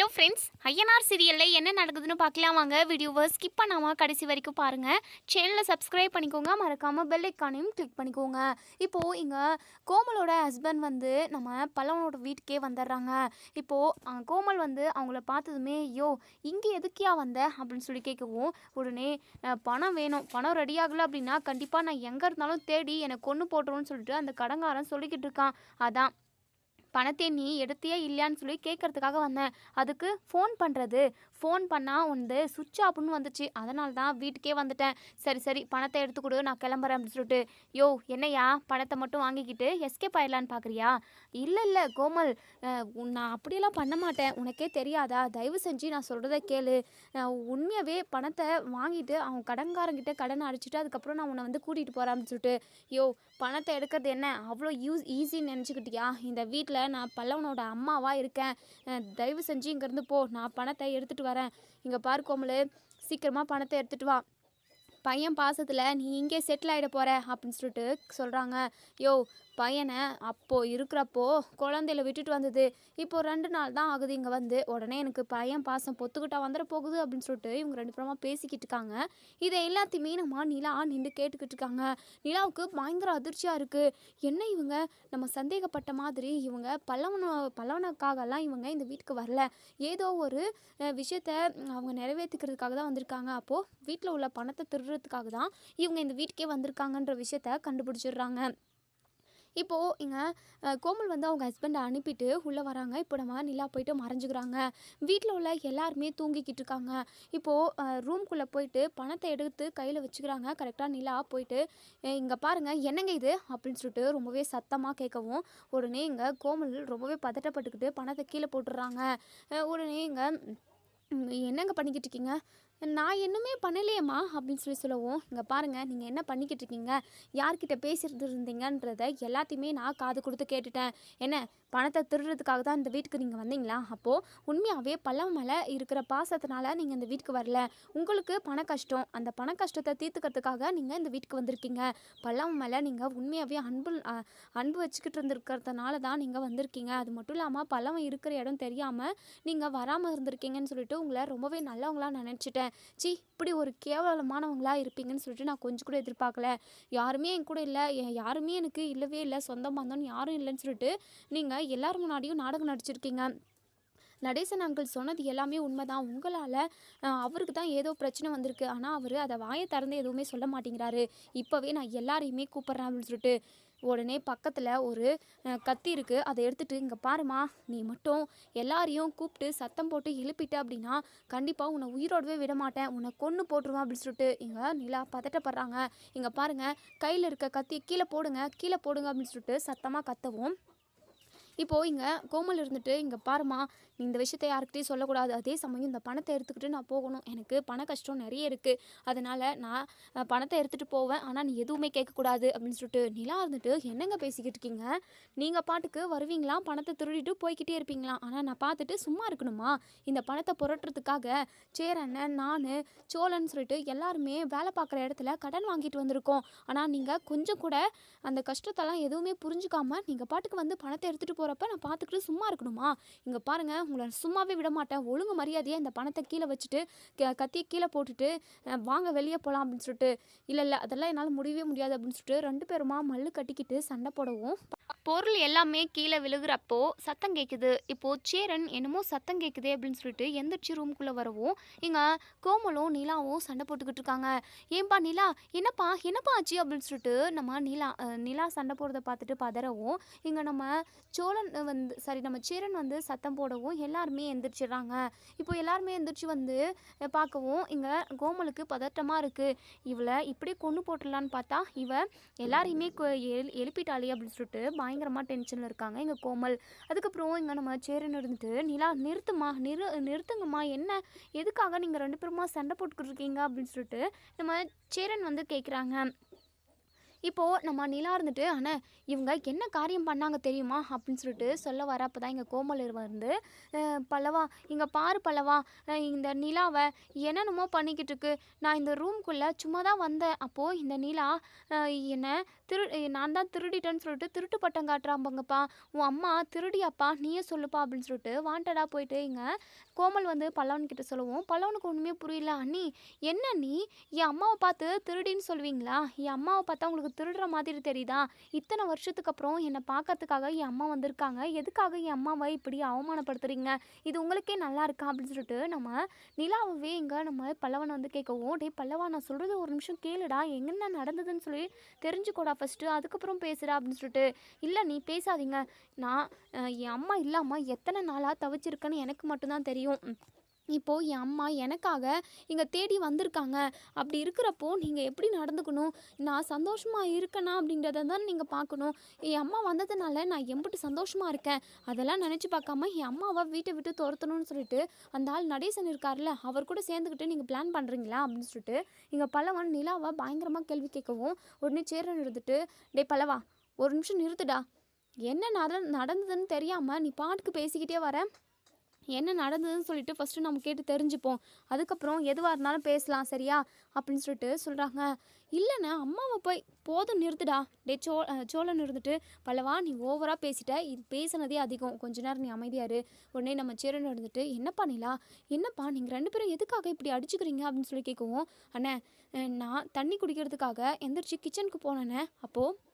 Hello friends, Ayyanar சீரியலில் என்ன நடக்குதுன்னு பார்க்கலாம் வாங்க. வீடியோவை ஸ்கிப் பண்ணாமல் கடைசி வரைக்கும் பாருங்கள். சேனலை சப்ஸ்கிரைப் பண்ணிக்கோங்க, மறக்காமல் பெல் ஐக்கானையும் கிளிக் பண்ணிக்கோங்க. இப்போது இங்கே கோமலோட ஹஸ்பண்ட் வந்து நம்ம பல்லவனோட வீட்டுக்கே வந்துடுறாங்க. இப்போது கோமல் வந்து அவங்கள பார்த்ததுமே, ஐயோ இங்கே எதுக்கியா வந்த அப்படின்னு சொல்லி கேட்கவும், உடனே பணம் வேணும், பணம் ரெடி ஆகலை அப்படின்னா கண்டிப்பாக நான் எங்கே இருந்தாலும் தேடி எனக்கு கொன்று போட்டுருன்னு சொல்லிட்டு அந்த கடங்காரன் சொல்லிக்கிட்டு இருக்கான். அதான் பணத்தை நீ எடுத்தியே இல்லையான்னு சொல்லி கேட்கறதுக்காக வந்தேன். அதுக்கு ஃபோன் பண்ணால் வந்து சுவிட்ச் ஆஃப்னு வந்துச்சு. அதனால தான் வீட்டுக்கே வந்துட்டேன். சரி சரி, பணத்தை எடுத்து கொடு, நான் கிளம்புறேன் அப்படின்னு சொல்லிட்டு. யோ என்னையா, பணத்தை மட்டும் வாங்கிக்கிட்டு எஸ்கேப் ஆயிடலான்னு பார்க்குறியா? இல்லை கோமல், நான் அப்படியெல்லாம் பண்ண மாட்டேன். உனக்கே தெரியாதா? தயவு செஞ்சு நான் சொல்கிறத கேளு. உண்மையாகவே பணத்தை வாங்கிட்டு அவன் கடன்காரங்கிட்ட கடனை அடிச்சுட்டு அதுக்கப்புறம் நான் உன்னை வந்து கூட்டிகிட்டு போகிறேன் அப்படின்னு சொல்லிட்டு. யோ பணத்தை எடுக்கிறது என்ன அவ்வளோ ஈஸின்னு நினச்சிக்கிட்டியா? இந்த வீட்டில் நான் பல்லவனோட அம்மாவாக இருக்கேன். தயவு செஞ்சு இங்கேருந்து போ, நான் பணத்தை எடுத்துகிட்டு வரேன். இங்கே பாரு கோமலு, சீக்கிரமாக பணத்தை எடுத்துகிட்டு வா. பையன் பாசத்தில் நீ இங்கே செட்டில் ஆகிட போகிற அப்படின்னு சொல்லிட்டு சொல்கிறாங்க. யோ பையனை அப்போது இருக்கிறப்போ குழந்தையில விட்டுட்டு வந்தது, இப்போது 2 நாள் தான் ஆகுது இங்கே வந்து. உடனே எனக்கு பையன் பாசம் பொத்துக்கிட்டா வந்துட போகுது அப்படின்னு சொல்லிட்டு இவங்க 2 பேருமா பேசிக்கிட்டு இருக்காங்க. இதை எல்லாத்தையுமே நம்ம நிலா நின்று கேட்டுக்கிட்டு இருக்காங்க. நிலாவுக்கு பயங்கர அதிர்ச்சியாக இருக்குது. என்ன இவங்க நம்ம சந்தேகப்பட்ட மாதிரி இவங்க பல்லவனுக்காகலாம் இவங்க இந்த வீட்டுக்கு வரல. ஏதோ ஒரு விஷயத்த அவங்க நிறைவேற்றிக்கிறதுக்காக தான் வந்திருக்காங்க. அப்போது வீட்டில் உள்ள பணத்தை திருடுறதுக்காக தான் இவங்க இந்த வீட்டுக்கே வந்திருக்காங்கன்ற விஷயத்த கண்டுபிடிச்சிடுறாங்க. இப்போது இங்கே கோமல் வந்து அவங்க ஹஸ்பண்டை அனுப்பிட்டு உள்ளே வராங்க. இப்போ நம்ம நிலா போயிட்டு மறைஞ்சிக்கிறாங்க. வீட்டில் உள்ள எல்லாருமே தூங்கிக்கிட்டு இருக்காங்க. இப்போது ரூம்குள்ளே போயிட்டு பணத்தை எடுத்து கையில் வச்சுக்கிறாங்க. கரெக்டாக நிலா போயிட்டு, இங்கே பாருங்கள் என்னங்க இது அப்படின்னு சொல்லிட்டு ரொம்பவே சத்தமாக கேட்கவும், உடனே இங்கே கோமல் ரொம்பவே பதட்டப்பட்டுக்கிட்டு பணத்தை கீழே போட்டுடுறாங்க. உடனே இங்கே என்னங்க பண்ணிக்கிட்டு இருக்கீங்க? நான் இன்னுமே பண்ணலையேம்மா அப்படின்னு சொல்லவும், இங்கே பாருங்கள் நீங்கள் என்ன பண்ணிக்கிட்டு இருக்கீங்க, யார்கிட்ட பேசிட்டு இருந்தீங்கன்றத எல்லாத்தையுமே நான் காது கொடுத்து கேட்டுட்டேன். என்ன பணத்தை திருடுறதுக்காக தான் இந்த வீட்டுக்கு நீங்கள் வந்தீங்களா? அப்போது உண்மையாகவே பல்லவ மேலே இருக்கிற பாசத்தினால நீங்கள் இந்த வீட்டுக்கு வரல. உங்களுக்கு பண கஷ்டம், அந்த பண கஷ்டத்தை தீர்த்துக்கிறதுக்காக நீங்கள் இந்த வீட்டுக்கு வந்திருக்கீங்க. பல்லவ மேலே நீங்கள் உண்மையாகவே அன்பு வச்சுக்கிட்டு இருந்திருக்கிறதுனால தான் நீங்கள் வந்திருக்கீங்க. அது மட்டும் இல்லாமல் பல்லவன் இருக்கிற இடம் தெரியாமல் நீங்கள் வராமல் இருந்திருக்கீங்கன்னு சொல்லிட்டு உங்களை ரொம்பவே நல்லவங்களாக நினச்சிட்டேன். இப்படி ஒரு கேவலமானவங்களாக இருப்பீங்கன்னு சொல்லிட்டு நான் கொஞ்சம் கூட எதிர்பார்க்கல. யாருமே என் கூட இல்லை, யாருமே எனக்கு இல்லவே இல்லை, சொந்த பந்தம்னு யாரும் இல்லைன்னு சொல்லிட்டு நீங்கள் எல்லாரும் முன்னாடியும் நாடகம் நடிச்சிருக்கீங்க. நடேசன் அங்கிள் சொன்னது எல்லாமே உண்மைதான். உங்களால் அவருக்கு தான் ஏதோ பிரச்சனை வந்திருக்கு. ஆனால் அவர் அதை வாயை திறந்து எதுவுமே சொல்ல மாட்டேங்கிறாரு. இப்போவே நான் எல்லாரையுமே கூப்பிட்றேன் அப்படின்னு சொல்லிட்டு. உடனே பக்கத்தில் ஒரு கத்தி இருக்குது, அதை எடுத்துகிட்டு, இங்கே பாருமா, நீ மட்டும் எல்லாரையும் கூப்பிட்டு சத்தம் போட்டு எழுப்பிட்ட அப்படின்னா கண்டிப்பாக உன்னை உயிரோடவே விட மாட்டேன், உன்னை கொன்று போட்டுருவேன் அப்படின்னு சொல்லிட்டு இங்கே நிலா பதட்டப்படுறாங்க. இங்கே பாருங்கள் கையில் இருக்க கத்தியை கீழே போடுங்க அப்படின்னு சொல்லிட்டு சத்தமாக கத்தவும், இப்போது இங்கே கோமல் இருந்துட்டு, இங்கே பாருமா, நீ இந்த விஷயத்தை யாருக்கிட்டையும் சொல்லக்கூடாது. அதே சமயம் இந்த பணத்தை எடுத்துக்கிட்டு நான் போகணும், எனக்கு பண கஷ்டம் நிறைய இருக்குது, அதனால் நான் பணத்தை எடுத்துகிட்டு போவேன், ஆனால் நீ எதுவுமே கேட்கக்கூடாது அப்படின்னு சொல்லிட்டு நிலா இருந்துட்டு, என்னங்க பேசிக்கிட்டு இருக்கீங்க, நீங்கள் பாட்டுக்கு வருவீங்களா, பணத்தை திருடிட்டு போய்கிட்டே இருப்பீங்களா, ஆனால் நான் பார்த்துட்டு சும்மா இருக்கணுமா? இந்த பணத்தை புரட்டுறதுக்காக சேரண்ணன், நான், சோழன் சொல்லிட்டு எல்லாருமே வேலை பார்க்குற இடத்துல கடன் வாங்கிட்டு வந்திருக்கோம். ஆனால் நீங்கள் கொஞ்சம் கூட அந்த கஷ்டத்தெல்லாம் எதுவுமே புரிஞ்சுக்காம நீங்கள் பாட்டுக்கு வந்து பணத்தை எடுத்துகிட்டு போகிறப்ப நான் பார்த்துக்கிட்டு சும்மா இருக்கணுமா? இங்கே பாருங்கள், உங்களை சும்மாவே விட மாட்டேன். ஒழுங்கு மரியாதையாக இந்த பணத்தை கீழே வச்சுட்டு கத்தியை கீழே போட்டுட்டு வாங்க வெளியே போகலாம் அப்படின்னு சொல்லிட்டு. இல்லை அதெல்லாம் என்னால் முடியவே முடியாது அப்படின்னு சொல்லிட்டு 2 பேருமா மல்லு கட்டிக்கிட்டு சண்டை போடவும், பொருள் எல்லாமே கீழே விழுகிறப்போ சத்தம் கேட்குது. இப்போது சேரன் என்னமோ சத்தம் கேட்குதே அப்படின்னு சொல்லிட்டு எந்திரிச்சு ரூம்குள்ளே வரவும், இங்கே கோமலும் நிலாவும் சண்டை போட்டுக்கிட்டு இருக்காங்க. ஏன்பா நிலா, என்னப்பா ஆச்சு அப்படின்னு சொல்லிட்டு நம்ம நிலா சண்டை போடுறத பார்த்துட்டு பதறவும், இங்கே நம்ம சேரன் வந்து சத்தம் போடவும் எல்லாருமே எந்திரிச்சிடுறாங்க. இப்போ எல்லாருமே எந்திரிச்சு வந்து பார்க்கவும், இங்கே கோமலுக்கு பதட்டமாக இருக்குது. இவளை இப்படி கொண்டு போட்டுடலான்னு பார்த்தா இவ எல்லாரையுமே எழுப்பிட்டாளே அப்படின்னு சொல்லிட்டு பயங்கரமாக டென்ஷனில் இருக்காங்க இங்கே கோமல். அதுக்கப்புறம் இங்கே நம்ம சேரன் இருந்துட்டு, நிலா நிறுத்துங்கம்மா, என்ன எதுக்காக நீங்கள் 2 பேருமா சண்டை போட்டுக்கிட்டு இருக்கீங்க அப்படின்னு சொல்லிட்டு நம்ம சேரன் வந்து கேட்குறாங்க. இப்போது நம்ம நிலா இருந்துட்டு, ஆனால் இவங்க என்ன காரியம் பண்ணாங்க தெரியுமா அப்படின்னு சொல்லிட்டு சொல்ல வரப்போ தான் இங்கே கோமல் வந்து, பல்லவா இங்கே பாரு பல்லவா, இந்த நிலாவை என்னென்னமோ பண்ணிக்கிட்டு இருக்கு, நான் இந்த ரூம்குள்ளே சும்மா தான் வந்தேன், அப்போது இந்த நிலா என்னை நான் தான் திருடிட்டேன்னு சொல்லிட்டு திருட்டு பட்டம் காட்டுறாம்பங்கப்பா. உன் அம்மா திருடியாப்பா நீயே சொல்லுப்பா அப்படின்னு சொல்லிட்டு வாண்டடாக போயிட்டு இங்கே கோமல் வந்து பல்லவன் கிட்ட சொல்லவும் பல்லவனுக்கு ஒன்றுமே புரியல. அண்ணி என்ன நீ என் அம்மாவை பார்த்து திருடின்னு சொல்லுவீங்களா? என் அம்மாவை பார்த்தா உங்களுக்கு திருடுற மாதிரி தெரியுதா? இத்தனை வருஷத்துக்கு அப்புறம் என்னை பார்க்கறதுக்காக என் அம்மா வந்திருக்காங்க, எதுக்காக என் அம்மாவை இப்படி அவமானப்படுத்துறீங்க? இது உங்களுக்கே நல்லா இருக்கா அப்படின்னு சொல்லிட்டு நம்ம நிலாவே இங்கே நம்ம பல்லவனை வந்து கேட்கவும், டே பல்லவா நான் சொல்கிறது ஒரு நிமிஷம் கேளுடா, என்ன நடந்ததுன்னு சொல்லி தெரிஞ்சுக்கோடா ஃபஸ்ட்டு, அதுக்கப்புறம் பேசுகிறா அப்படின்னு சொல்லிட்டு. இல்லை நீ பேசாதீங்க, நான் என் அம்மா இல்லாமல் எத்தனை நாளாக தவிச்சிருக்கேன்னு எனக்கு மட்டும்தான் தெரியும். இப்போது என் அம்மா எனக்காக இங்கே தேடி வந்திருக்காங்க. அப்படி இருக்கிறப்போ நீங்கள் எப்படி நடந்துக்கணும்? நான் சந்தோஷமாக இருக்கேனா அப்படின்றத தான் நீங்கள் பார்க்கணும். என் அம்மா வந்ததுனால நான் எம்பிட்டு சந்தோஷமாக இருக்கேன், அதெல்லாம் நினச்சி பார்க்காம என் அம்மாவை வீட்டை விட்டு துரத்தணும்னு சொல்லிட்டு அந்த ஆள் நடேசன் இருக்கார்ல, அவர் கூட சேர்ந்துக்கிட்டு நீங்கள் பிளான் பண்ணுறீங்களா அப்படின்னு சொல்லிட்டு இங்கே பல்லவன் நிலாவை பயங்கரமாக கேள்வி கேட்கவும், உடனே சேரன் இருந்துட்டு, டே பல்லவா ஒரு நிமிஷம் நிறுத்துடா, என்ன நடந்ததுன்னு தெரியாமல் நீ பாட்டுக்கு பேசிக்கிட்டே வர, என்ன நடந்ததுன்னு சொல்லிட்டு ஃபஸ்ட்டு நம்ம கேட்டு தெரிஞ்சுப்போம், அதுக்கப்புறம் எதுவாக இருந்தாலும் பேசலாம் சரியா அப்படின்னு சொல்லிட்டு சொல்கிறாங்க. இல்லைண்ணே அம்மாவை போய் போதும் நிறுத்துடா. டே சோழன் இருந்துட்டு, பல்லவா நீ ஓவராக பேசிட்ட, இது பேசுனதே அதிகம், கொஞ்ச நேரம் நீ அமைதியாரு. உடனே நம்ம சேரன் இருந்துட்டு, என்னப்பா நிலா, என்னப்பா நீங்கள் 2 பேரும் எதுக்காக இப்படி அடிச்சுக்கிறீங்க அப்படின்னு சொல்லி கேட்கவும், அண்ணே நான் தண்ணி குடிக்கிறதுக்காக எந்திரிச்சு கிச்சனுக்கு போனேண்ணே, அப்போது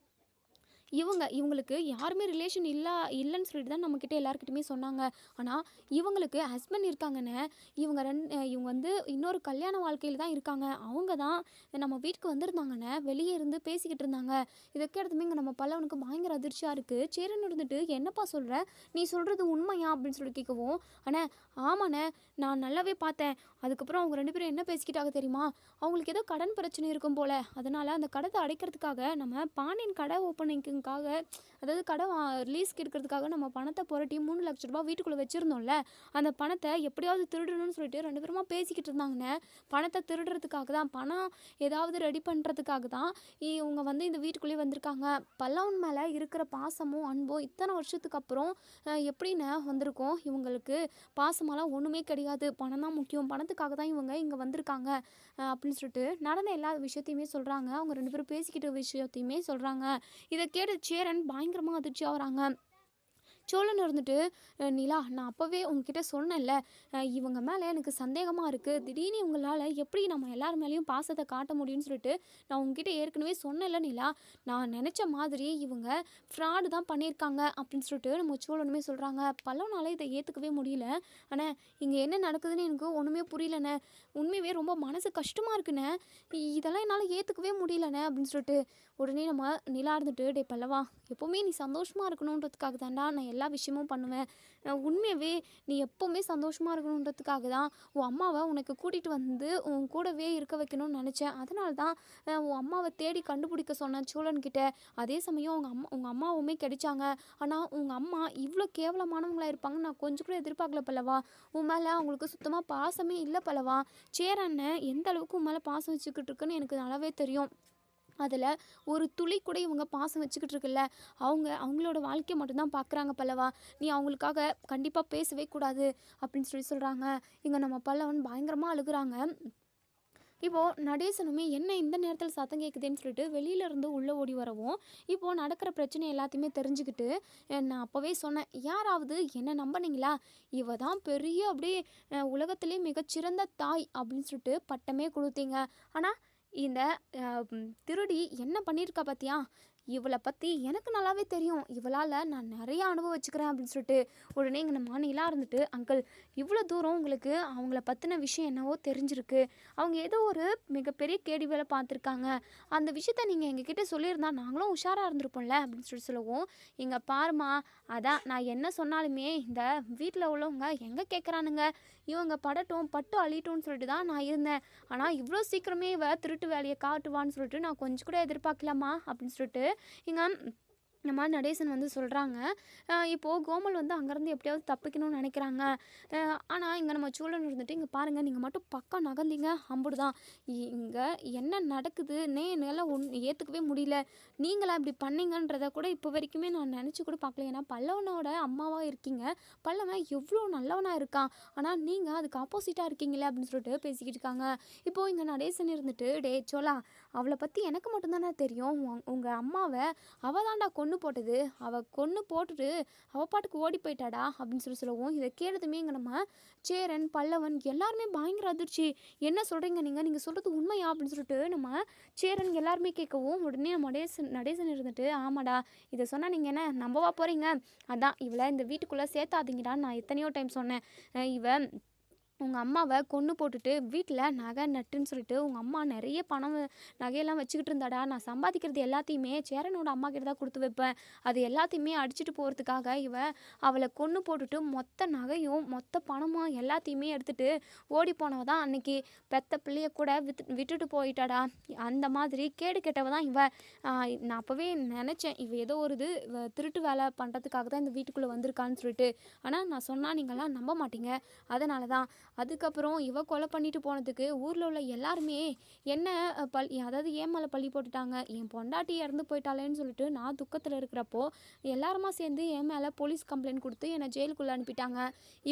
இவங்களுக்கு யாருமே ரிலேஷன் இல்லைன்னு சொல்லிட்டு தான் நம்மக்கிட்ட எல்லாருக்கிட்டையுமே சொன்னாங்க. ஆனால் இவங்களுக்கு ஹஸ்பண்ட் இருக்காங்கன்னு, இவங்க வந்து இன்னொரு கல்யாண வாழ்க்கையில் தான் இருக்காங்க. அவங்க தான் நம்ம வீட்டுக்கு வந்திருந்தாங்கண்ணே, வெளியே இருந்து பேசிக்கிட்டு இருந்தாங்க. இதை கேட்டதுமே இங்கே நம்ம பல்லவனுக்கு பயங்கர அதிர்ச்சியாக இருக்குது. சேரன் இருந்துட்டு, என்னப்பா சொல்கிற, நீ சொல்கிறது உண்மையா அப்படின்னு சொல்லி கேட்கவும், அண்ணே ஆமாண்ணே நான் நல்லாவே பார்த்தேன். அதுக்கப்புறம் அவங்க 2 பேரும் என்ன பேசிக்கிட்டாங்க தெரியுமா? அவங்களுக்கு ஏதோ கடன் பிரச்சனை இருக்கும் போல், அதனால் அந்த கடத்தை அடைக்கிறதுக்காக நம்ம பாண்டியன் கடை ஓப்பனிங்க்கு அதாவது கடை ரிலீஸ்க்கு எடுக்கிறதுக்காக நம்ம பணத்தை புரட்டி 3 லட்ச ரூபா வீட்டுக்குள்ளே வச்சுருந்தோம்ல, அந்த பணத்தை எப்படியாவது திருடணும்னு சொல்லிட்டு 2 பேருமா பேசிக்கிட்டு இருந்தாங்கண்ணே. பணத்தை திருடுறதுக்காக தான், பணம் ஏதாவது ரெடி பண்ணுறதுக்காக தான் இவங்க வந்து இந்த வீட்டுக்குள்ளேயே வந்திருக்காங்க. பல்லவன் மேலே இருக்கிற பாசமும் அன்பும் இத்தனை வருஷத்துக்கு அப்புறம் எப்படின்னு வந்திருக்கோம். இவங்களுக்கு பாசமெல்லாம் ஒன்றுமே கிடையாது, பணம் தான் முக்கியம், பணத்துக்காக தான் இவங்க இங்கே வந்திருக்காங்க அப்படின்னு சொல்லிட்டு நடந்த எல்லா விஷயத்தையுமே சொல்கிறாங்க. அவங்க 2 பேரும் பேசிக்கிட்ட விஷயத்தையுமே சொல்கிறாங்க. இதை கேட்டு சேரன் பயங்கரமாக அதிர்ச்சி ஆகுறாங்க. சோழன் இருந்துட்டு, நிலா நான் அப்போவே உங்ககிட்ட சொன்னேன்ல, இவங்க மேலே எனக்கு சந்தேகமாக இருக்குது, திடீர்னு இவங்களால் எப்படி நம்ம எல்லார் மேலேயும் பாசத்தை காட்ட முடியும்னு சொல்லிட்டு நான் உங்ககிட்ட ஏற்கனவே சொன்னேன்ல நிலா, நான் நினச்ச மாதிரி இவங்க ஃப்ராடு தான் பண்ணியிருக்காங்க அப்படின்னு சொல்லிட்டு நம்ம சோழனுமே சொல்கிறாங்க. பல்லவனால் இதை ஏற்றுக்கவே முடியல. ஆனால் இங்கே என்ன நடக்குதுன்னு எனக்கு ஒன்றுமே புரியலண்ணே, உண்மையாகவே ரொம்ப மனசு கஷ்டமாக இருக்குண்ணே, இதெல்லாம் என்னால் ஏற்றுக்கவே முடியலண்ணே அப்படின்னு சொல்லிட்டு உடனே நம்ம நிலா இருந்துட்டு, டே பல்லவா எப்போவுமே நீ சந்தோஷமாக இருக்கணுன்றதுக்காக தான்டா நான் எல்லா விஷயமும் பண்ணுவேன், உண்மையாகவே நீ எப்போவுமே சந்தோஷமாக இருக்கணுன்றதுக்காக தான் உன் அம்மாவை உனக்கு கூட்டிகிட்டு வந்து உன் கூடவே இருக்க வைக்கணும்னு நினச்சேன், அதனால தான் உன் அம்மாவை தேடி கண்டுபிடிக்க சொன்னேன் சோழன்கிட்ட. அதே சமயம் உங்கள் அம்மாவுமே கிடைச்சாங்க. ஆனால் உங்கள் அம்மா இவ்வளோ கேவலமானவங்களாக இருப்பாங்கன்னு நான் கொஞ்சம் கூட எதிர்பார்க்கல பல்லவா. உன் மேலே அவங்களுக்கு சுத்தமாக பாசமே இல்லை பல்லவா. சேரண்ணன் எந்த அளவுக்கு உன் மேலே பாசம் வச்சுக்கிட்டு இருக்குன்னு எனக்கு நல்லாவே தெரியும். அதில் ஒரு துளி கூட இவங்க பாசம் வச்சுக்கிட்டு இருக்குல்ல, அவங்களோட வாழ்க்கையை மட்டும்தான் பார்க்குறாங்க பல்லவா. நீ அவங்களுக்காக கண்டிப்பாக பேசவே கூடாது அப்படின்னு சொல்கிறாங்க. இங்கே நம்ம பல்லவன் பயங்கரமாக அழுகுறாங்க. இப்போது நடேசனுமே என்ன இந்த நேரத்தில் சத்தம் கேட்குதுன்னு சொல்லிட்டு வெளியிலேருந்து உள்ளே ஓடி வரவும், இப்போது நடக்கிற பிரச்சனை எல்லாத்தையுமே தெரிஞ்சுக்கிட்டு, நான் அப்போவே சொன்னேன், யாராவது என்ன நம்பினீங்களா, இவ தான் பெரிய அப்படியே உலகத்திலே மிகச்சிறந்த தாய் அப்படின்னு சொல்லிட்டு பட்டமே கொடுத்தீங்க. ஆனால் இந்த திருடி என்ன பண்ணியிருக்கா பார்த்தியா, இவளை பற்றி எனக்கு நல்லாவே தெரியும், இவளால் நான் நிறையா அனுபவிச்சுக்கிறேன் அப்படின்னு சொல்லிட்டு உடனே இங்கே நம்ம நிலா இருந்துட்டு, அங்கிள் இவ்வளோ தூரம் உங்களுக்கு அவங்கள பற்றின விஷயம் என்னவோ தெரிஞ்சிருக்கு, அவங்க ஏதோ ஒரு மிகப்பெரிய கேடி வேலை பார்த்துருக்காங்க, அந்த விஷயத்த நீங்கள் எங்ககிட்ட சொல்லியிருந்தா நாங்களும் உஷாராக இருந்திருப்போம்ல அப்படின்னு சொல்லவும், இங்கே பாருமா, அதான் நான் என்ன சொன்னாலுமே இந்த வீட்டில் உள்ளவங்க எங்கே கேட்குறானுங்க, இவங்க பட்டு அழிட்டோன்னு சொல்லிட்டு தான் நான் இருந்தேன், ஆனால் இவ்வளோ சீக்கிரமே இவ திருட்டு வேலையை காட்டுவான்னு சொல்லிட்டு நான் கொஞ்சம் கூட எதிர்பார்க்கலாமா அப்படின்னு சொல்லிட்டு இங்கே இந்த மாதிரி நடேசன் வந்து சொல்கிறாங்க. இப்போது கோமல் வந்து அங்கேருந்து எப்படியாவது தப்பிக்கணும்னு நினைக்கிறாங்க. ஆனால் இங்கே நம்ம சூழல் இருந்துட்டு, இங்கே பாருங்கள் நீங்கள் மட்டும் பக்கம் நகர்ந்தீங்க அம்புடுதான். இங்கே என்ன நடக்குதுன்னே என்னால் ஏற்றுக்கவே முடியல. நீங்களா இப்படி பண்ணீங்கன்றத கூட இப்போ வரைக்குமே நான் நினச்சி கூட பார்க்கல. ஏன்னா பல்லவனோட அம்மாவாக இருக்கீங்க. பல்லவன் எவ்வளோ நல்லவனாக இருக்கான். ஆனால் நீங்கள் அதுக்கு ஆப்போசிட்டாக இருக்கீங்களே அப்படின்னு சொல்லிட்டு பேசிக்கிட்டு இருக்காங்க. இப்போது இங்கே நடேசன் இருந்துட்டு, டே சோலா, அவளை பற்றி எனக்கு மட்டும்தானே தெரியும். உங்கள் அம்மாவை அவள் தான்டா கொன்று போட்டது. அவள் கொன்று போட்டுட்டு அவள் பாட்டுக்கு ஓடி போயிட்டாடா அப்படின்னு சொல்லவும், இதை கேட்டதுமே இங்கே நம்ம சேரன், பல்லவன் எல்லாருமே பயங்கர அதிர்ச்சி. என்ன சொல்கிறீங்க நீங்கள் சொல்கிறது உண்மையா அப்படின்னு சொல்லிட்டு நம்ம சேரன் எல்லாருமே கேட்கவும், உடனே நம்ம நடேசன் இருந்துட்டு, ஆமாடா, இதை சொன்னால் நீங்கள் என்ன நம்பவா போகிறீங்க? அதான் இவளை இந்த வீட்டுக்குள்ளே சேர்த்தாதீங்கடான்னு நான் எத்தனையோ டைம் சொன்னேன். இவன் உங்கள் அம்மாவை கொன்று போட்டுட்டு வீட்டில் நகை நட்டுன்னு சொல்லிட்டு உங்கள் அம்மா நிறைய பணம் நகையெல்லாம் வச்சுக்கிட்டு இருந்தாடா. நான் சம்பாதிக்கிறது எல்லாத்தையுமே சேரனோட அம்மா கிட்ட தான் கொடுத்து வைப்பேன். அது எல்லாத்தையுமே அடிச்சுட்டு போகிறதுக்காக அவளை கொன்று போட்டுட்டு மொத்த நகையும் மொத்த பணமும் எல்லாத்தையுமே எடுத்துகிட்டு ஓடி போனவ தான் அன்னைக்கு பெத்த பிள்ளைய கூட விட்டுட்டு போயிட்டாடா. அந்த மாதிரி கேடு கெட்டவ தான் நான் அப்போவே நினச்சேன், ஏதோ ஒரு திருட்டு வேலை பண்ணுறதுக்காக தான் இந்த வீட்டுக்குள்ளே வந்திருக்கான்னு சொல்லிட்டு. ஆனால் நான் சொன்னால் நீங்களாம் நம்ப மாட்டீங்க. அதனால தான் அதுக்கப்புறம் கொலை பண்ணிட்டு போனதுக்கு ஊரில் உள்ள எல்லாருமே என்ன அதாவது ஏன் மேலே பள்ளி போட்டுட்டாங்க. என் பொண்டாட்டி இறந்து போயிட்டாளேன்னு சொல்லிட்டு நான் துக்கத்தில் இருக்கிறப்போ எல்லாருமா சேர்ந்து என் மேலே போலீஸ் கம்ப்ளைண்ட் கொடுத்து என்னை ஜெயிலுக்குள்ளே அனுப்பிட்டாங்க.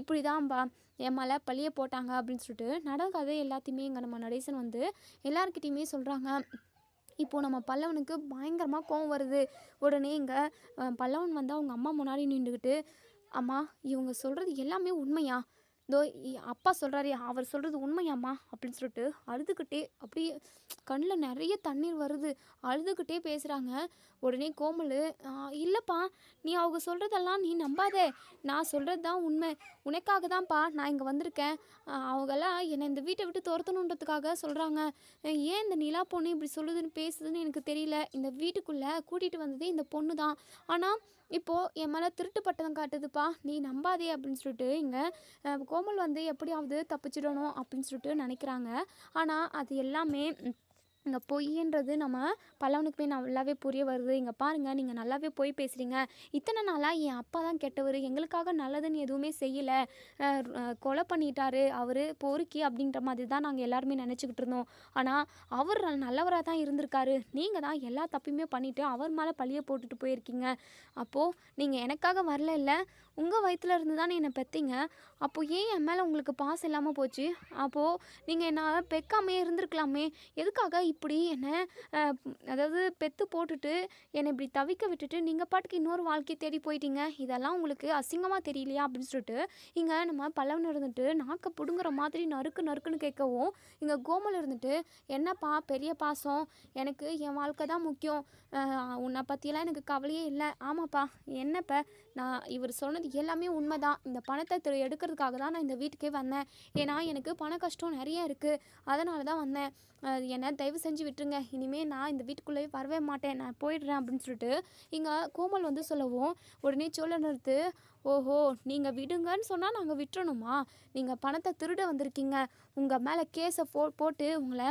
இப்படி தான்பா என் மேலே பழியை போட்டாங்க அப்படின்னு சொல்லிட்டு நடக்காத எல்லாத்தையுமே இங்கே நம்ம நடேசன் வந்து எல்லாருக்கிட்டையுமே சொல்கிறாங்க. இப்போது நம்ம பல்லவனுக்கு பயங்கரமாக கோவம் வருது. உடனே இங்கே பல்லவன் வந்து அவங்க அம்மா முன்னாடி நின்றுக்கிட்டு, அம்மா இவங்க சொல்கிறது எல்லாமே உண்மையா? இதோ அப்பா சொல்கிறாரே அவர் சொல்கிறது உண்மையாம்மா அப்படின்னு சொல்லிட்டு அழுதுகிட்டே அப்படியே கண்ணில் நிறைய தண்ணீர் வருது. அழுதுகிட்டே பேசுகிறாங்க. உடனே கோமல், இல்லைப்பா, நீ அவங்க சொல்கிறதெல்லாம் நீ நம்பாதே. நான் சொல்கிறது தான் உண்மை. உனக்காக தான்ப்பா நான் இங்கே வந்திருக்கேன். அவங்கெல்லாம் என்னை இந்த வீட்டை விட்டு துரத்தணுன்றதுக்காக சொல்கிறாங்க. ஏன் இந்த நிலா பொண்ணு இப்படி சொல்லுதுன்னு பேசுதுன்னு எனக்கு தெரியல. இந்த வீட்டுக்குள்ளே கூட்டிகிட்டு வந்ததே இந்த பொண்ணு தான். ஆனால் இப்போது என் மேலே திருட்டு பட்டம் காட்டுதுப்பா, நீ நம்பாதே அப்படின்னு சொல்லிட்டு இங்கே கோமல் வந்து எப்படியாவது தப்பிச்சிடணும் அப்படின்னு சொல்லிட்டு நினைக்கிறாங்க. ஆனால் அது எல்லாமே இங்கே பொய்ன்றது நம்ம பல்லவனுக்குமே நல்லாவே புரிய வருது. இங்கே பாருங்கள், நீங்கள் நல்லாவே பொய் பேசுகிறீங்க. இத்தனை நாளாக என் அப்பா தான் கெட்டவர், எங்களுக்காக நல்லதுன்னு எதுவுமே செய்யலை, கொலை பண்ணிட்டாரு அவர் பொறுக்கி அப்படின்ற மாதிரி தான் நாங்கள் எல்லாருமே நினச்சிக்கிட்டு இருந்தோம். ஆனால் அவர் நல்லவராக தான் இருந்திருக்காரு. நீங்கள் தான் எல்லா தப்பையுமே பண்ணிவிட்டு அவர் மேலே பழியை போட்டுட்டு போயிருக்கீங்க. அப்போது நீங்கள் எனக்காக வரல, இல்லை உங்கள் வயிற்றுல இருந்து தானே என்னை பெற்றீங்க. அப்போது ஏன் என் மேலே உங்களுக்கு பாசம் இல்லாமல் போச்சு? அப்போது நீங்கள் என்ன பெக்காமே இருந்திருக்கலாமே. எதுக்காக இப்படி என்னை அதாவது பெற்று போட்டுட்டு என்னை இப்படி தவிக்க விட்டுட்டு நீங்கள் பாட்டுக்கு இன்னொரு வாழ்க்கையை தேடி போயிட்டீங்க. இதெல்லாம் உங்களுக்கு அசிங்கமாக தெரியலையா அப்படின்னு சொல்லிட்டு இங்கே நம்ம பல்லவன் இருந்துட்டு நாக்கை பிடுங்குற மாதிரி நறுக்குன்னு கேட்கவும், இங்கே கோமல் இருந்துட்டு, என்னப்பா பெரிய பாசம், எனக்கு என் வாழ்க்கை தான் முக்கியம், உன்னை பற்றியெல்லாம் எனக்கு கவலையே இல்லை. ஆமாப்பா, என்னப்பா நான் இவர் சொன்னது எல்லாமே உண்மை தான். இந்த பணத்தை எடுக்கிறதுக்காக தான் நான் இந்த வீட்டுக்கே வந்தேன். ஏன்னா எனக்கு பண கஷ்டம் நிறைய இருக்குது. அதனால தான் வந்தேன். என்னை தயவு செஞ்சு விட்டுருங்க. இனிமேல் நான் இந்த வீட்டுக்குள்ளேயே வரவே மாட்டேன், நான் போயிடுறேன் அப்படின்னு சொல்லிட்டு இங்கே கோமல் வந்து சொல்லவும், உடனே சோழ நிறுத்து, ஓஹோ நீங்கள் விடுங்கன்னு சொன்னால் நாங்கள் விட்டுறணுமா? நீங்கள் பணத்தை திருட வந்திருக்கீங்க. உங்கள் மேலே கேஸை போட்டு உங்களை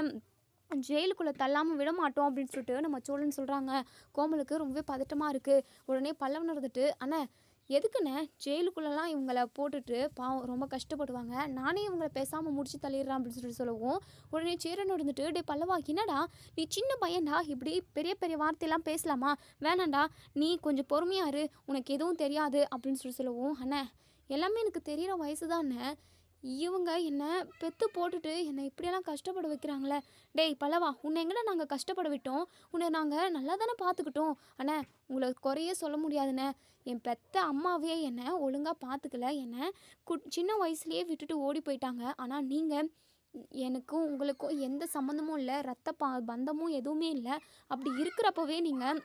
ஜெயிலுக்குள்ளே தள்ளாமல் விட மாட்டோம் அப்படின்னு சொல்லிட்டு நம்ம சோழன் சொல்கிறாங்க. கோமலுக்கு ரொம்பவே பதட்டமாக இருக்குது. உடனே பல்லவன் இருந்துட்டு, அண்ணே எதுக்குண்ணே ஜெயிலுக்குள்ளெல்லாம் இவங்களை போட்டுட்டு பாவம் ரொம்ப கஷ்டப்படுவாங்க, நானே இவங்களை பேசாமல் முடிச்சு தள்ளிடுறேன் அப்படின்னு சொல்லிட்டு சொல்லவும், உடனே சேரன் இருந்துட்டு, டே பல்லவா, என்னடா நீ சின்ன பையன்டா, இப்படி பெரிய பெரிய வார்த்தையெல்லாம் பேசலாமா? வேணாண்டா, நீ கொஞ்சம் பொறுமையாக இரு, உனக்கு எதுவும் தெரியாது அப்படின்னு சொல்லவும், அண்ணே எல்லாமே எனக்கு தெரிகிற வயசு தானே, இவங்க என்னை பெற்று போட்டுட்டு என்னை இப்படியெல்லாம் கஷ்டப்பட வைக்கிறாங்களே. டேய் பல்லவா, உன்னை எங்கடா நாங்கள் கஷ்டப்பட விட்டோம்? உன்னை நாங்கள் நல்லா தானே பார்த்துக்கிட்டோம். அண்ணே உங்களை குறையே சொல்ல முடியாதுண்ணே. என் பெத்த அம்மாவே என்னை ஒழுங்காக பார்த்துக்கல, என்னை சின்ன வயசுலேயே விட்டுட்டு ஓடி போயிட்டாங்க. ஆனால் நீங்கள், எனக்கும் உங்களுக்கும் எந்த சம்மந்தமும் இல்லை, ரத்த பந்தமும் எதுவுமே இல்லை. அப்படி இருக்கிறப்பவே நீங்கள்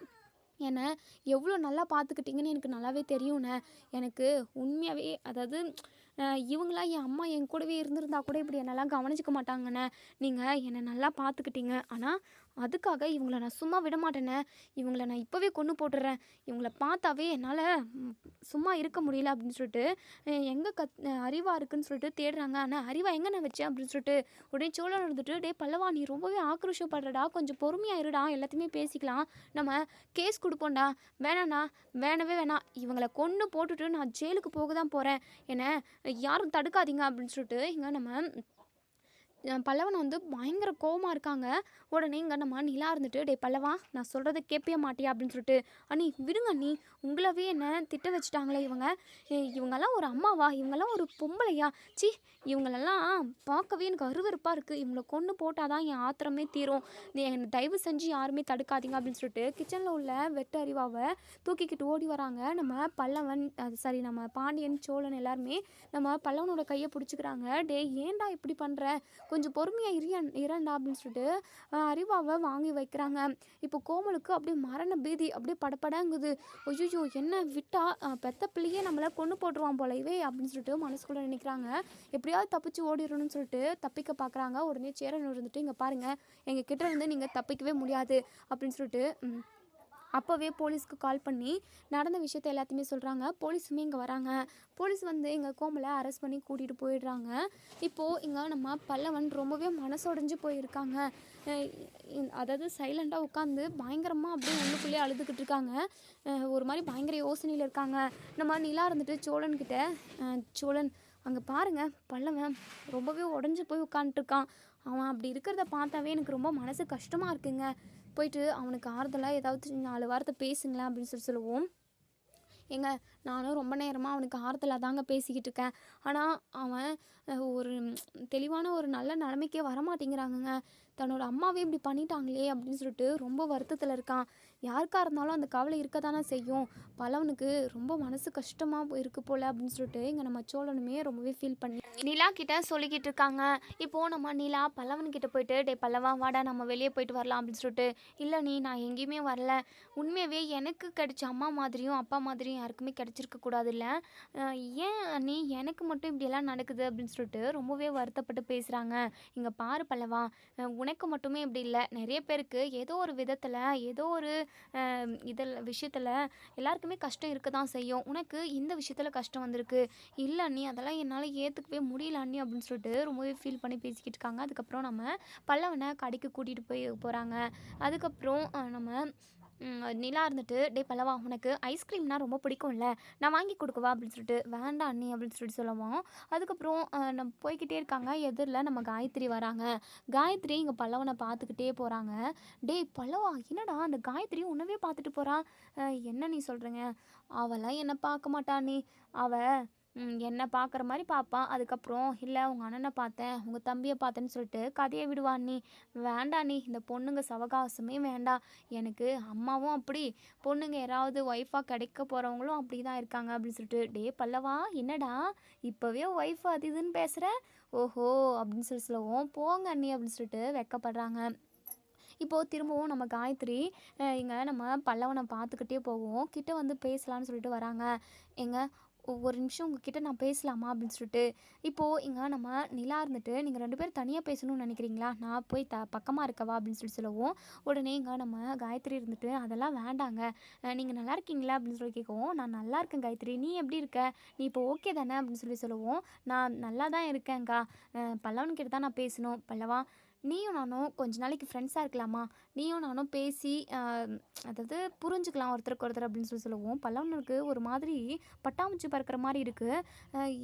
என்னை எவ்வளோ நல்லா பார்த்துக்கிட்டீங்கன்னு எனக்கு நல்லாவே தெரியும்ண்ணே. எனக்கு உண்மையாகவே, அதாவது இவங்களா என் அம்மா என் கூடவே இருந்திருந்தா கூட இப்படி என்னெல்லாம் கவனிச்சிக்க மாட்டாங்கண்ணே. நீங்கள் என்னை நல்லா பார்த்துக்கிட்டீங்க. ஆனால் அதுக்காக இவங்கள நான் சும்மா விட மாட்டேனே. இவங்கள நான் இப்போவே கொன்று போட்டுடுறேன். இவங்கள பார்த்தாவே என்னால் சும்மா இருக்க முடியல அப்படின்னு சொல்லிட்டு எங்கே அறிவா இருக்குன்னு சொல்லிட்டு தேடுறாங்க. ஆனால் அறிவா எங்கே நான் வச்சேன் அப்படின்னு சொல்லிட்டு உடனே சோழன் இருந்துட்டு, டே பல்லவா நீ ரொம்பவே ஆக்ரோஷப்படுறடா, கொஞ்சம் பொறுமையாக இருடா, எல்லாத்தையுமே பேசிக்கலாம், நம்ம கேஸ் கொடுப்போம்டா. வேணாண்ணா, வேணவே வேணாம், இவங்களை கொன்று போட்டுட்டு நான் ஜெயிலுக்கு போக தான் போகிறேன், என்னை யாரும் தடுக்காதீங்க அப்படின்னு சொல்லிட்டு இங்கே நம்ம பல்லவன் வந்து பயங்கர கோவமாக இருக்காங்க. உடனே இங்கே நம்ம நிலா இருந்துட்டு, டே பல்லவா நான் சொல்கிறத கேட்பே மாட்டியா அப்படின்னு சொல்லிட்டு, அண்ணி விடுங்க அண்ணி, உங்களவே என்ன திட்ட வச்சுட்டாங்களே இவங்க, இவங்கெல்லாம் ஒரு அம்மாவா, இவங்கெல்லாம் ஒரு பொம்பளையா, சி இவங்களெல்லாம் பார்க்கவே எனக்கு அருவருப்பாக இருக்குது, இவங்களை கொன்று போட்டால் தான் என் ஆத்திரமே தீரும், நீ என்னை தயவு செஞ்சு யாருமே தடுக்காதீங்க அப்படின்னு சொல்லிட்டு கிச்சனில் உள்ள வெட்டு அறிவாவை தூக்கிக்கிட்டு ஓடி வராங்க. நம்ம பல்லவன் சரி நம்ம பாண்டியன் சோழன் எல்லாருமே நம்ம பல்லவனோட கையை பிடிச்சிக்கிறாங்க. டே ஏன்டா இப்படி பண்ணுற, கொஞ்சம் பொறுமையாக இரண்டா அப்படின்னு சொல்லிட்டு அறிவாவை வாங்கி வைக்கிறாங்க. இப்போ கோமலுக்கு அப்படியே மரண பீதி அப்படியே படப்படங்குது. ஐயோ என்ன விட்டா பெத்த பிள்ளையே நம்மளை கொண்டு போட்டுருவான் போலவே அப்படின்னு சொல்லிட்டு மனசுக்குள்ளே நினைக்கிறாங்க. எப்படியாவது தப்பிச்சு ஓடிடணும்னு சொல்லிட்டு தப்பிக்க பார்க்குறாங்க. உடனே சேரன் இருந்துட்டு, இங்கே பாருங்கள் எங்கள் கிட்ட இருந்து நீங்கள் தப்பிக்கவே முடியாது அப்படின்னு சொல்லிட்டு அப்போவே போலீஸ்க்கு கால் பண்ணி நடந்த விஷயத்த எல்லாத்தையுமே சொல்கிறாங்க. போலீஸுமே இங்கே வராங்க. போலீஸ் வந்து எங்கள் கோமலை அரெஸ்ட் பண்ணி கூட்டிகிட்டு போயிடுறாங்க. இப்போது இங்கே நம்ம பல்லவன் ரொம்பவே மனசொடைஞ்சு போயிருக்காங்க. அதாவது சைலண்ட்டாக உட்காந்து பயங்கரமாக அப்படியே உள்ளுக்குள்ளே அழுதுகிட்டு இருக்காங்க. ஒரு மாதிரி பயங்கர யோசனையில் இருக்காங்க. நம்ம நிலா இருந்துட்டு சோழன்கிட்ட, சோழன் அங்கே பாருங்கள் பல்லவன் ரொம்பவே உடஞ்சி போய் உட்காந்துட்டுருக்கான், அவன் அப்படி இருக்கிறத பார்த்தாவே எனக்கு ரொம்ப மனசு கஷ்டமாக இருக்குங்க, போயிட்டு அவனுக்கு ஆறுதலாக ஏதாவது 4 வார்த்தை பேசுங்களேன் அப்படின்னு சொல்லுவோம். ஏங்க நானும் ரொம்ப நேரமாக அவனுக்கு ஆறுதலாக தாங்க பேசிக்கிட்டு இருக்கேன், ஆனால் அவன் ஒரு தெளிவான ஒரு நல்ல நிலைமைக்கே வரமாட்டேங்கிறாங்கங்க, தன்னோட அம்மாவே இப்படி பண்ணிட்டாங்களே அப்படின்னு சொல்லிட்டு ரொம்ப வருத்தத்தில் இருக்கான். யாருக்காக இருந்தாலும் அந்த கவலை இருக்க தானே செய்யும். பல்லவனுக்கு ரொம்ப மனசு கஷ்டமாக இருக்குது போல் அப்படின்னு சொல்லிட்டு இங்கே நம்ம சோழனுமே ரொம்பவே ஃபீல் பண்ணி நிலா கிட்ட சொல்லிக்கிட்டு இருக்காங்க. இப்போது நம்ம நிலா பல்லவன்கிட்ட போயிட்டு, டே பல்லவா வாடா நம்ம வெளியே போயிட்டு வரலாம் அப்படின்னு சொல்லிட்டு, இல்லை நீ நான் எங்கேயுமே வரல, உண்மையாகவே எனக்கு கிடைச்ச அம்மா மாதிரியும் அப்பா மாதிரியும் யாருக்குமே கிடைச்சிருக்க கூடாதுல்ல, ஏன் நீ எனக்கு மட்டும் இப்படியெல்லாம் நடக்குது அப்படின்னு சொல்லிட்டு ரொம்பவே வருத்தப்பட்டு பேசுகிறாங்க. இங்கே பாரு பல்லவா, உனக்கு மட்டுமே இப்படி இல்லை, நிறைய பேருக்கு ஏதோ ஒரு விதத்தில் ஏதோ ஒரு விஷயத்தில் எல்லாருக்குமே கஷ்டம் இருக்க தான் செய்யும், உனக்கு இந்த விஷயத்தில் கஷ்டம் வந்திருக்கு, இல்லை அண்ணி அதெல்லாம் என்னால் ஏற்றுக்கவே முடியல அண்ணி அப்படின்னு சொல்லிட்டு ரொம்பவே ஃபீல் பண்ணி பேசிக்கிட்டு இருக்காங்க. அதுக்கப்புறம் நம்ம பல்லவனை கடைக்கு கூட்டிகிட்டு போகிறாங்க. அதுக்கப்புறம் நம்ம நிலா இருந்துட்டு, டே பல்லவா உனக்கு ஐஸ்கிரீம்னா ரொம்ப பிடிக்கும்ல, நான் வாங்கி கொடுக்கவா அப்படின்னு சொல்லிட்டு, வேண்டாம் அண்ணி அப்படின்னு சொல்லிட்டு சொல்லுவோம். அதுக்கப்புறம் நம்ம போய்கிட்டே இருக்காங்க. எதிரில் நம்ம காயத்ரி வராங்க. காயத்ரி இங்கே பல்லவனை பார்த்துக்கிட்டே போகிறாங்க. டே பல்லவா என்னடா அந்த காயத்ரி உன்னவே பார்த்துட்டு போகிறா, என்ன நீ சொல்கிறீங்க, அவளாம் என்னை பார்க்க மாட்டா நீ, அவள் என்னை பார்க்குற மாதிரி பார்ப்பான், அதுக்கப்புறம் இல்லை உங்கள் அண்ணனை பார்த்தேன் உங்கள் தம்பியை பார்த்தேன்னு சொல்லிட்டு கதையை விடுவான் நீ, வேண்டாம் நீ இந்த பொண்ணுங்க சவகாசமே வேண்டாம், எனக்கு அம்மாவும் அப்படி பொண்ணுங்க யாராவது ஒய்ஃபாக கிடைக்க போகிறவங்களும் அப்படி தான் இருக்காங்க அப்படின்னு சொல்லிட்டு, டே பல்லவா என்னடா இப்போவே ஒய்ஃப் அது இதுன்னு பேசுகிற, ஓஹோ அப்படின்னு சொல்லுவோம், போங்க அண்ணி அப்படின்னு சொல்லிட்டு வெக்கப்படுறாங்க. இப்போது திரும்பவும் நம்ம காயத்ரி இங்கே நம்ம பல்லவனை பார்த்துக்கிட்டே போவோம். கிட்ட வந்து பேசலான்னு சொல்லிட்டு வராங்க. எங்க ஒரு நிமிஷம் உங்ககிட்ட நான் பேசலாமா அப்படின்னு சொல்லிட்டு, இப்போது இங்கே நம்ம நிலா இருந்துட்டு, நீங்கள் 2 பேரும் தனியாக பேசணும்னு நினைக்கிறீங்களா, நான் போய் பக்கமாக இருக்கவா அப்படின்னு சொல்லுவோம். உடனே இங்கே நம்ம காயத்ரி இருந்துட்டு, அதெல்லாம் வேண்டாங்க, நீங்கள் நல்லா இருக்கீங்களா அப்படின்னு சொல்லி கேட்கவும், நான் நல்லா இருக்கேன் காயத்ரி, நீ எப்படி இருக்க, நீ இப்போ ஓகே தானே அப்படின்னு சொல்லுவோம். நான் நல்லா தான் இருக்கேங்க்கா, பல்லவன்கிட்ட தான் நான் பேசணும், பல்லவா நீயும் நானும் கொஞ்ச நாளைக்கு ஃப்ரெண்ட்ஸாக இருக்கலாமா, நீயும் நானும் பேசி அதாவது புரிஞ்சுக்கலாம் ஒருத்தருக்கு ஒருத்தர் அப்படின்னு சொல்லுவோம். பல்லவனுக்கு ஒரு மாதிரி பட்டாம்பூச்சி பறக்கிற மாதிரி இருக்குது,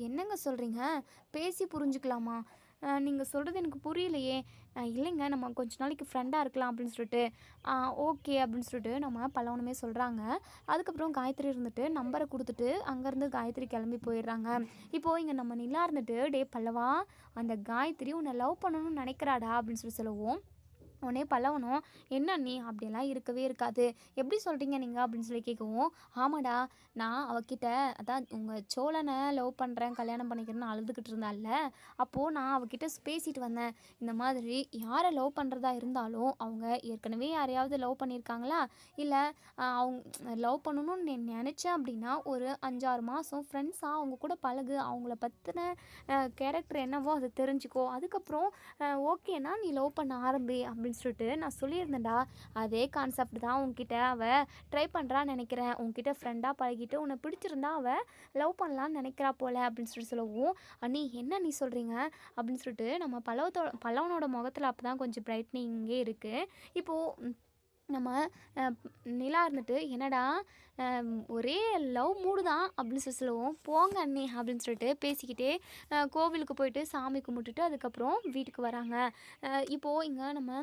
என்னங்க சொல்கிறீங்க, பேசி புரிஞ்சுக்கலாமா, நீங்கள் சொல்கிறது எனக்கு புரியலையே, இல்லைங்க நம்ம கொஞ்ச நாளைக்கு ஃப்ரெண்டாக இருக்கலாம் அப்படின்னு சொல்லிட்டு, ஓகே அப்படின்னு சொல்லிட்டு நம்ம பல்லவனுமே சொல்கிறாங்க. அதுக்கப்புறம் காயத்ரி இருந்துட்டு நம்பரை கொடுத்துட்டு அங்கேருந்து காயத்ரி கிளம்பி போயிடுறாங்க. இப்போது இங்கே நம்ம நிலா இருந்துட்டு, டே பல்லவா அந்த காயத்ரி உன்னை லவ் பண்ணணும்னு நினைக்கிறாடா அப்படின்னு சொல்லுவோம். உடனே பல்லவனும், "என்ன அண்ணி அப்படியெல்லாம் இருக்கவே இருக்காது. எப்படி சொல்கிறீங்க நீங்கள்?" அப்படின்னு சொல்லி கேட்கவும், "ஆமாடா, நான் அவகிட்ட அதான் உங்கள் சோழனை லவ் பண்ணுறேன் கல்யாணம் பண்ணிக்கிறேன்னு அழுதுகிட்டு இருந்தால, அப்போது நான் அவகிட்ட பேசிட்டு வந்தேன். இந்த மாதிரி யாரை லவ் பண்ணுறதா இருந்தாலும் அவங்க ஏற்கனவே யாரையாவது லவ் பண்ணியிருக்காங்களா, இல்லை அவங்க லவ் பண்ணணும்னு நீ நினச்சேன் அப்படின்னா ஒரு 5-6 மாதம் ஃப்ரெண்ட்ஸாக அவங்க கூட பழகு, அவங்கள பற்றின கேரக்டர் என்னவோ அதை தெரிஞ்சுக்கோ, அதுக்கப்புறம் ஓகேனா நீ லவ் பண்ண ஆரம்பி அப்படின்னு சொல்லிட்டு நான் சொல்லியிருந்தேன்டா. அதே கான்செப்ட் தான் உன்கிட்ட அவள் ட்ரை பண்ணுறான்னு நினைக்கிறேன். உன்கிட்ட ஃப்ரெண்டாக பழகிட்டு உன்னை பிடிச்சிருந்தா அவள் லவ் பண்ணலான்னு நினைக்கிறா போல அப்படின்னு சொல்லவும், அண்ணி என்ன நீ சொல்கிறீங்க அப்படின்னு சொல்லிட்டு நம்ம பல்லவனோட முகத்தில் அப்போ தான் கொஞ்சம் பிரைட்னிங்கே இருக்குது. இப்போது நம்ம நிலா இருந்துட்டு, "என்னடா ஒரே லவ் மூடு தான்" அப்படின்னு சொல்லவும், "போங்க அண்ணி" அப்படின்னு சொல்லிட்டு பேசிக்கிட்டே கோவிலுக்கு போயிட்டு சாமி கும்பிட்டுட்டு அதுக்கப்புறம் வீட்டுக்கு வராங்க. இப்போது இங்கே நம்ம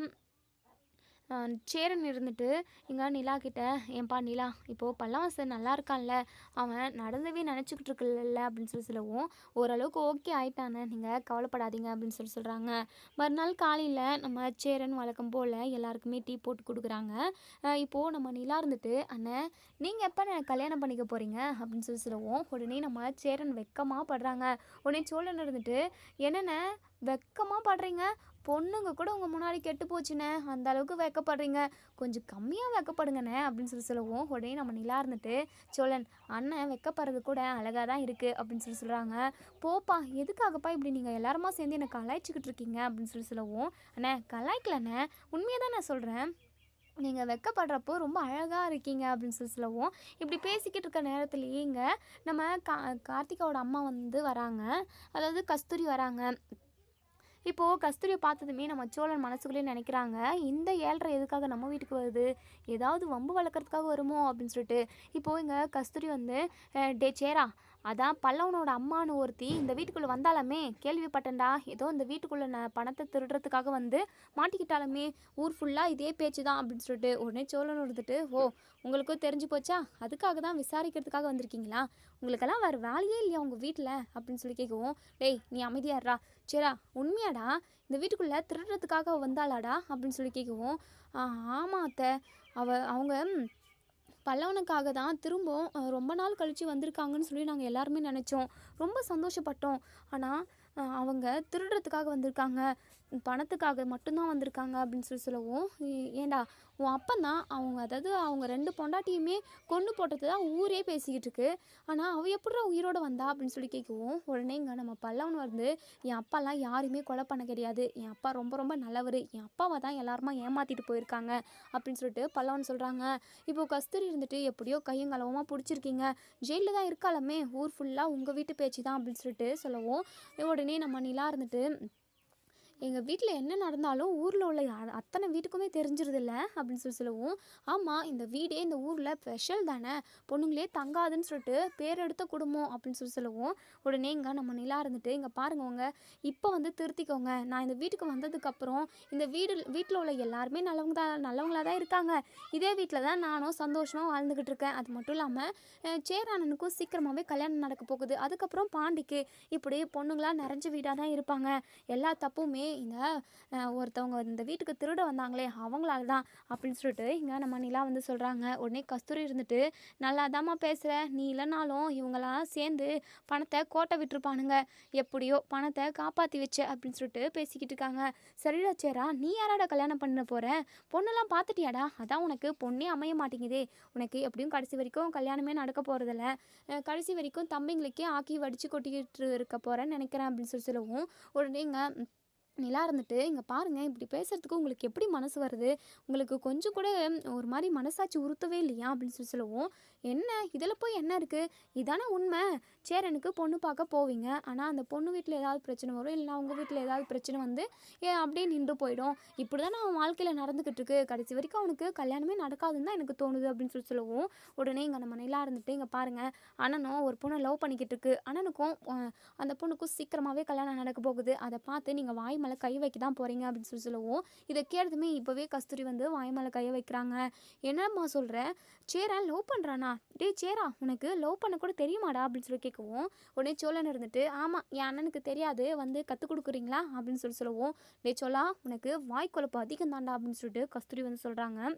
சேரன் இருந்துட்டு இங்கே நிலா கிட்ட, "ஏன்பா நிலா, இப்போது பல்லவன் நல்லா இருக்கான்ல, அவன் நடந்தவே நினச்சிக்கிட்டு இருக்குல்ல" அப்படின்னு சொல்லவும், "ஓரளவுக்கு ஓகே ஆயிட்டானே, நீங்கள் கவலைப்படாதீங்க" அப்படின்னு சொல்கிறாங்க. மறுநாள் காலையில் நம்ம சேரன் வழக்கம் போல் எல்லாருக்குமே டீ போட்டு கொடுக்குறாங்க. இப்போது நம்ம நிலா இருந்துட்டு, "அண்ணே, நீங்கள் எப்போ கல்யாணம் பண்ணிக்க போகிறீங்க" அப்படின்னு சொல்லவும், உடனே நம்ம சேரன் வெக்கமாக படுறாங்க. உடனே சோழன் இருந்துட்டு, "என்னண்ணே வெக்கமாக படுறீங்க, பொண்ணுங்க கூட உங்கள் முன்னாடி கெட்டு போச்சுண்ணே, அந்த அளவுக்கு வெக்கப்படுறீங்க, கொஞ்சம் கம்மியாக வெக்கப்படுங்கண்ணே" அப்படின்னு சொல்லவும், உடனே நம்ம நிலா இருந்துட்டு, சோழன், "அண்ணன் வெக்கப்படுறது கூட அழகாக தான் இருக்குது" அப்படின்னு சொல்கிறாங்க. "போப்பா, எதுக்காகப்பா இப்படி நீங்கள் எல்லாருமா சேர்ந்து என்னை கலாய்ச்சிக்கிட்டு இருக்கீங்க" அப்படின்னு சொல்லவும், "அண்ணே கலாய்க்கலண்ணே, உண்மையாக தான் நான் சொல்கிறேன், நீங்கள் வெக்கப்படுறப்போ ரொம்ப அழகாக இருக்கீங்க" அப்படின்னு சொல்லவும், இப்படி பேசிக்கிட்டு இருக்க நேரத்துலேயே இங்கே நம்ம கார்த்திகாவோட அம்மா வந்து வராங்க. அதாவது கஸ்தூரி வராங்க. இப்போது கஸ்தூரியை பார்த்ததுமே நம்ம சோழன் மனசுக்குள்ளேயே நினைக்கிறாங்க, இந்த 7:30 எதுக்காக நம்ம வீட்டுக்கு வருது, ஏதாவது வம்பு வளர்க்குறதுக்காக வருமோ அப்படின்னு சொல்லிட்டு. இப்போது இங்கே கஸ்தூரி வந்து, "டே சேரா, அதான் பல்லவனோட அம்மானு ஒருத்தி இந்த வீட்டுக்குள்ளே வந்தாலுமே, கேள்விப்பட்டேன்டா, ஏதோ இந்த வீட்டுக்குள்ளே பணத்தை திருடுறதுக்காக வந்து மாட்டிக்கிட்டாலுமே, ஊர் ஃபுல்லாக இதே பேச்சு தான்" அப்படின்னு சொல்லிட்டு. உடனே சோழன் இருந்துட்டு, "ஓ, உங்களுக்கும் தெரிஞ்சு போச்சா, அதுக்காக தான் விசாரிக்கிறதுக்காக வந்திருக்கீங்களா, உங்களுக்கெல்லாம் வேறு வேலையே இல்லையா உங்கள் வீட்டில்" அப்படின்னு சொல்லி கேட்கவும், "டேய் நீ அமைதியாடுறா, சரிடா, உண்மையாடா இந்த வீட்டுக்குள்ளே திருடுறதுக்காக வந்தாளாடா" அப்படின்னு சொல்லி கேட்கவும், ஆமாம் அத்தை, அவங்க பல்லவனுக்காக தான் திரும்பவும் ரொம்ப நாள் கழித்து வந்திருக்காங்கன்னு சொல்லி நாங்கள் எல்லாருமே நினச்சோம், ரொம்ப சந்தோஷப்பட்டோம். ஆனால் அவங்க திருடுறதுக்காக வந்திருக்காங்க, பணத்துக்காக மட்டும்தான் வந்திருக்காங்க" அப்படின்னு சொல்லவும், ஏண்டா உன் அப்பந்தான் அவங்க, அதாவது அவங்க 2 பொண்டாட்டியுமே கொன்று போட்டது தான் ஊரே பேசிக்கிட்டு இருக்கு, ஆனால் அவள் எப்படிடா உயிரோடு வந்தா அப்படின்னு சொல்லி கேட்கவும், உடனே இங்கே நம்ம பல்லவன் வந்து, "என் அப்பாலாம் யாரையுமே கொலை பண்ண கிடையாது, என் அப்பா ரொம்ப ரொம்ப நல்லவர், என் அப்பாவை தான் எல்லாருமா ஏமாற்றிட்டு போயிருக்காங்க" அப்படின்னு சொல்லிட்டு பல்லவன் சொல்கிறாங்க. இப்போது கஸ்தூரி இருந்துட்டு, "எப்படியோ கையும் களவுமாக பிடிச்சிருக்கீங்க, ஜெயிலில் தான் இருக்காலுமே, ஊர் ஃபுல்லாக உங்கள் வீட்டு பேச்சு தான்" அப்படின்னு சொல்லிட்டு சொல்லவும், உடனே நம்ம நிலா இருந்துட்டு, "எங்கள் வீட்டில் என்ன நடந்தாலும் ஊரில் உள்ள அத்தனை வீட்டுக்குமே தெரிஞ்சிருதில்ல" அப்படின்னு சொல்லவும், "ஆமாம், இந்த வீடே இந்த ஊரில் ஸ்பெஷல் தானே, பொண்ணுங்களே தங்காதுன்னு சொல்லிட்டு பேர் எடுத்த குடும்பம்" அப்படின்னு சொல்லவும், உடனே இங்கே நம்ம நிலா இருந்துட்டு, "இங்கே பாருங்கவங்க, இப்போ வந்து திருத்திக்கோங்க, நான் இந்த வீட்டுக்கு வந்ததுக்கப்புறம் இந்த வீட்டில் உள்ள எல்லாருமே நல்லவங்களாக தான் இருக்காங்க, இதே வீட்டில் தான் நானும் சந்தோஷமாக வாழ்ந்துக்கிட்டு இருக்கேன், அது மட்டும் இல்லாமல் சேரானனுக்கும் சீக்கிரமாகவே கல்யாணம் நடக்க போகுது, அதுக்கப்புறம் பாண்டிக்கு, இப்படி பொண்ணுங்களாக நிறைஞ்ச வீடாக தான் இருப்பாங்க, எல்லா தப்புமே இந்த ஒருத்தவங்க இந்த வீட்டுக்கு திருட வந்தாங்களே அவங்களால தான்" அப்படின்னு சொல்லிட்டு இங்கே நம்ம நிலா வந்து சொல்கிறாங்க. உடனே கஸ்தூரி இருந்துட்டு, "நல்லா தாம்மா பேசுகிற, நீ இல்லைனாலும் இவங்களாம் சேர்ந்து பணத்தை கோட்டை விட்டுருப்பானுங்க, எப்படியோ பணத்தை காப்பாற்றி வச்ச" அப்படின்னு சொல்லிட்டு பேசிக்கிட்டு இருக்காங்க. "சரிடா சேரா, நீ யாராடா கல்யாணம் பண்ண போகிற, பொண்ணெல்லாம் பார்த்துட்டியாடா, அதான் உனக்கு பொண்ணே அமைய மாட்டேங்குதே, உனக்கு எப்படியும் கடைசி வரைக்கும் கல்யாணமே நடக்க போகிறதில்ல, கடைசி வரைக்கும் தம்பிங்களுக்கே ஆக்கி வடித்து கொட்டிக்கிட்டு இருக்க போகிறேன்னு நினைக்கிறேன்" அப்படின்னு சொல்லவும், உடனே இங்கே நிலா இருந்துட்டு, "இங்கே பாருங்கள், இப்படி பேசுகிறதுக்கு உங்களுக்கு எப்படி மனசு வருது, உங்களுக்கு கொஞ்சம் கூட ஒரு மாதிரி மனசாட்சி உறுத்தவே இல்லையா" அப்படின்னு சொல்லவும், "என்ன இதில் போய் என்ன இருக்குது, இதானே உண்மை, சேரனுக்கு பொண்ணு பார்க்க போவீங்க, ஆனால் அந்த பொண்ணு வீட்டில் ஏதாவது பிரச்சனை வரும், இல்லைனா உங்கள் வீட்டில் ஏதாவது பிரச்சனை வந்து அப்படியே நின்று போயிடும், இப்படி தானே அவன் வாழ்க்கையில் நடந்துக்கிட்டு இருக்கு, கடைசி வரைக்கும் அவனுக்கு கல்யாணமே நடக்காதுன்னு தான் எனக்கு தோணுது" அப்படின்னு சொல்லவும், உடனே இங்கே நம்ம நிலா இருந்துட்டு, "இங்கே பாருங்கள், அண்ணனும் ஒரு பொண்ணை லவ் பண்ணிக்கிட்டு இருக்கு, அண்ணனுக்கும் அந்த பொண்ணுக்கும் சீக்கிரமாகவே கல்யாணம் நடக்க போகுது, அதை பார்த்து நீங்கள் வாய் மேலே கை வைக்க தான் போகிறீங்க அப்படின்னு சொல்லவும், இதை கேட்டதுமே இப்போவே கஸ்தூரி வந்து வாய் மேலே கையை வைக்கிறாங்க. என்னம்மா சொல்கிற? சேரா லவ் பண்ணுறானா? டேய் சேரா, உனக்கு லவ் பண்ண கூட தெரியுமாடா அப்படின்னு சொல்லி கேட்கவும், உடனே சோழன் இருந்துட்டு, ஆமாம் என் அண்ணனுக்கு தெரியாது, வந்து கற்றுக் கொடுக்குறீங்களா அப்படின்னு சொல்லவும், டே சோழா உனக்கு வாய் கொழுப்பு அதிகம் தாண்டா அப்படின்னு சொல்லிட்டு கஸ்தூரி வந்து சொல்கிறாங்க.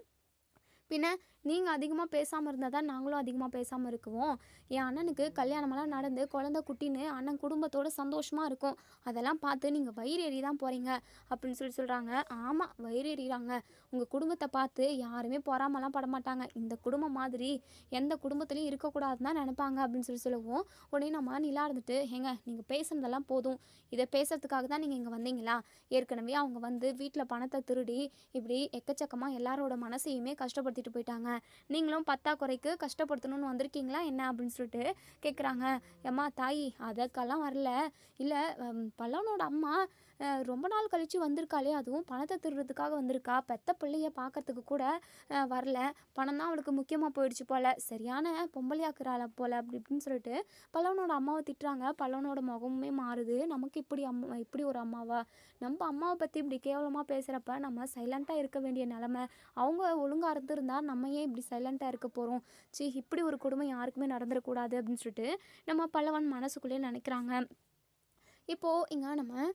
பின்ன நீங்கள் அதிகமாக பேசாமல் இருந்தால் தான் நாங்களும் அதிகமாக பேசாமல் இருக்குவோம். என் அண்ணனுக்கு கல்யாணமெல்லாம் நடந்து குழந்த குட்டின்னு அண்ணன் குடும்பத்தோடு சந்தோஷமாக இருக்கும். அதெல்லாம் பார்த்து நீங்கள் வயிறு எறி தான் போகிறீங்க அப்படின்னு சொல்கிறாங்க. ஆமாம், வயிறு எறிகிறாங்க. உங்கள் குடும்பத்தை பார்த்து யாருமே பொறாமலாம் படமாட்டாங்க. இந்த குடும்பம் மாதிரி எந்த குடும்பத்துலேயும் இருக்கக்கூடாதுன்னு தான் நினைப்பாங்க அப்படின்னு சொல்லவும், உடனே நம்ம நிலா இருந்துட்டு, ஏங்க நீங்கள் பேசுனதெல்லாம் போதும், இதை பேசுறதுக்காக தான் நீங்கள் இங்கே வந்தீங்களா? ஏற்கனவே அவங்க வந்து வீட்டில் பணத்தை திருடி இப்படி எக்கச்சக்கமாக எல்லாரோட மனசையுமே கஷ்டப்படுத்திட்டு போயிட்டாங்க. நீங்களும் பத்தாக்குறைக்கு கஷ்டப்படுத்தணும்னு வந்திருக்கீங்களா என்ன அப்படின்னு சொல்லிட்டு கேட்குறாங்க. ஏம்மா தாயி, அதற்கெல்லாம் வரல. இல்லை, பல்லவனோட அம்மா ரொம்ப நாள் கழித்து வந்திருக்காளே, அதுவும் பணத்தை திருடுறதுக்காக வந்திருக்கா. பெத்த பிள்ளைய பார்க்கறதுக்கு கூட வரல. பணம் தான் அவளுக்கு முக்கியமாக போயிடுச்சு போல், சரியான பொம்பளையாக்குறாள போல் அப்படி இப்படின்னு சொல்லிட்டு பல்லவனோட அம்மாவை திட்டுறாங்க. பல்லவனோட முகமுமே மாறுது. நமக்கு இப்படி ஒரு அம்மாவா? நம்ம அம்மாவை பற்றி இப்படி கேவலமாக பேசுகிறப்ப நம்ம சைலண்ட்டாக இருக்க வேண்டிய நிலமை. அவங்க ஒழுங்காக இருந்திருந்தா நம்ம ஏன் இப்படி சைலண்ட்டாக இருக்க போகிறோம்? இப்படி ஒரு கொடுமை யாருக்குமே நடந்துடக்கூடாது அப்படின்னு சொல்லிட்டு நம்ம பல்லவன் மனசுக்குள்ளேயே நினைக்கிறாங்க. இப்போது இங்கே நம்ம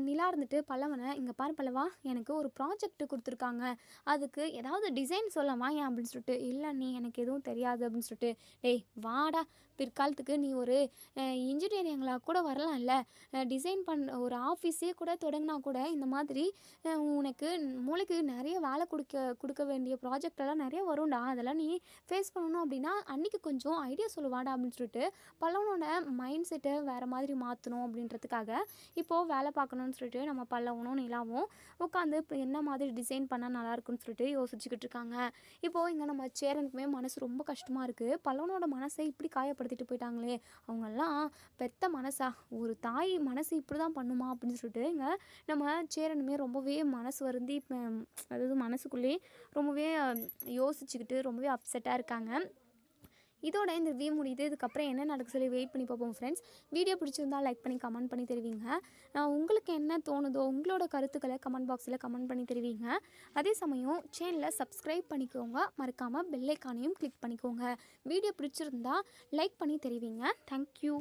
நிலா இருந்துட்டு பல்லவனை, இங்கே பாரு பல்லவா, எனக்கு ஒரு ப்ராஜெக்ட் கொடுத்துருக்காங்க, அதுக்கு ஏதாவது டிசைன் சொல்லவா ஏன் அப்படின்னு சொல்லிட்டு, இல்லை நீ எனக்கு எதுவும் தெரியாது அப்படின்னு சொல்லிட்டு, டேய் வாடா, பிற்காலத்துக்கு நீ ஒரு இன்ஜினியரிங்களாக கூட வரலாம்ல, டிசைன் ஒரு ஆஃபீஸே கூட தொடங்கினா கூட இந்த மாதிரி உனக்கு மூளைக்கு நிறைய வேலை கொடுக்க வேண்டிய ப்ராஜெக்டெல்லாம் நிறைய வரும்டா, அதெல்லாம் நீ ஃபேஸ் பண்ணணும் அப்படின்னா அன்றைக்கி கொஞ்சம் ஐடியா சொல்லுவாடா அப்படின்னு சொல்லிட்டு பல்லவனோட மைண்ட் செட்டை வேறு மாதிரி மாற்றணும் அப்படின்றதுக்காக இப்போது வேலை பார்க்கணுன்னு சொல்லிட்டு நம்ம பல்லவனும் நிலாவும் உட்காந்து இப்போ என்ன மாதிரி டிசைன் பண்ணால் நல்லாயிருக்குன்னு சொல்லிட்டு யோசிச்சுக்கிட்டு இருக்காங்க. இப்போது இங்கே நம்ம சேரனுக்குமே மனசு ரொம்ப கஷ்டமாக இருக்குது. பல்லவனோட மனசை இப்படி காயப்படுத்திட்டு போயிட்டாங்களே, அவங்கெல்லாம் பெத்த மனசா, ஒரு தாய் மனசு இப்படி தான் பண்ணுமா அப்படின்னு சொல்லிட்டு இங்கே நம்ம சேரனுமே ரொம்பவே மனசு வருந்தி, அதாவது மனசுக்குள்ளேயே ரொம்பவே யோசிச்சுக்கிட்டு ரொம்பவே அப்செட்டாக இருக்காங்க. இதோட இந்த ரிவ்யூ முடியுது. இதுக்கப்புறம் என்ன நடக்கு சொல்லி வெயிட் பண்ணி பார்ப்போம் ஃப்ரெண்ட்ஸ். வீடியோ பிடிச்சிருந்தால் லைக் பண்ணி கமெண்ட் பண்ணி தெரிவிங்க. உங்களுக்கு என்ன தோணுதோ உங்களோட கருத்துக்களை கமெண்ட் பாக்ஸில் கமெண்ட் பண்ணி தெரிவிங்க. அதே சமயம் சேனலை சப்ஸ்கிரைப் பண்ணிக்கோங்க, மறக்காமல் பெல் ஐக்கானையும் கிளிக் பண்ணிக்கோங்க. வீடியோ பிடிச்சிருந்தா லைக் பண்ணி தெரிவிங்க. தேங்க்யூ.